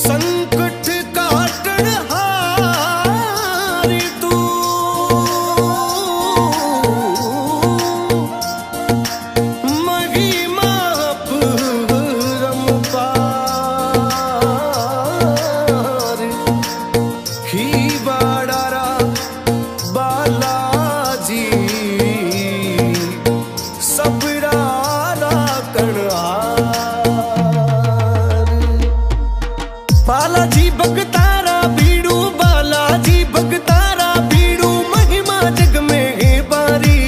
संकट काटण हारी तू, महिमा परम्पार, ही बाडारा बालाजी सबरारा कणहार। बालाजी भगतारा बीड़ू, बालाजी भगतारा बीड़ू, महिमा जग में है बारी।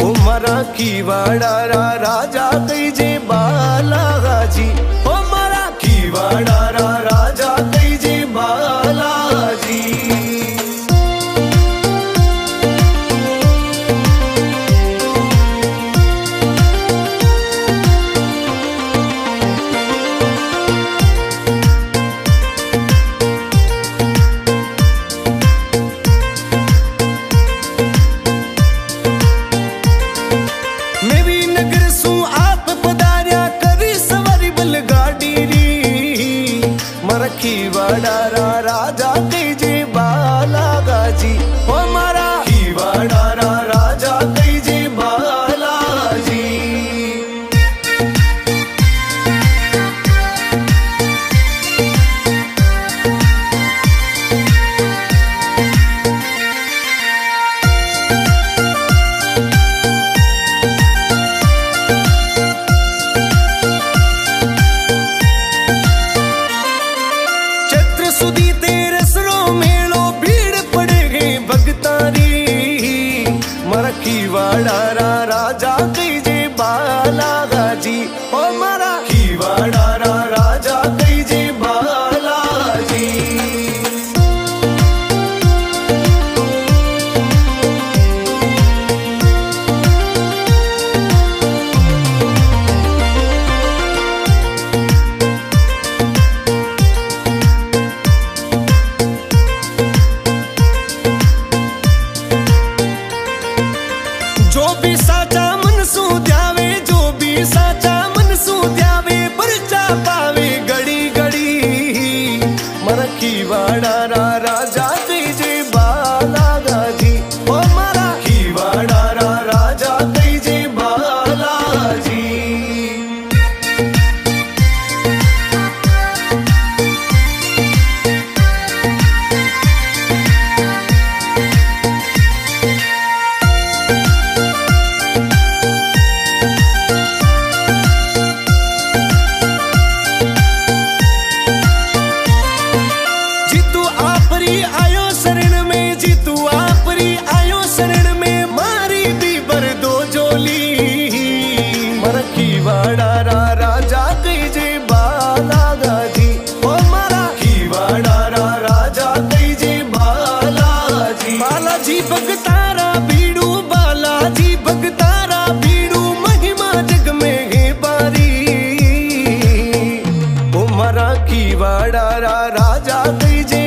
ओ मरा की वाडारा राजा कई जे बालाजी, ओ मरा की वाडारा राजा कई जे बालाजी। की वाडारा राजा कई जे बालाजी, ओ मारा की वाडारा राजा कई जे बालाजी। सुधी तेरे सरो मेलो भीड़ पड़ेगी भगतारी, मरखी वाडारा राजा कई जे बालाजी, ओ मरा की वाडारा राजा कई जे बालाजी। जो भी साचा मन सू ध्यावे, जो भी साचा मन सू ध्यावे, परचा पावे घड़ी घड़ी। मरखी वाडारा राजा कई जे बालाजी, ओ मरा की वाडारा राजा कई जे बालाजी। आयो शरण में जीतू आपरी आयो शरण में, मारी भी बर दो जोली। मरखी वाडारा राजा कई जे बालाजी, ओ मरा की वाडारा राजा कई जे बालाजी। बालाजी भगतारा बीड़ू, बालाजी भगतारा बीड़ू, महिमा जग में है बारी। ओ मरा की वाडारा राजा कई जे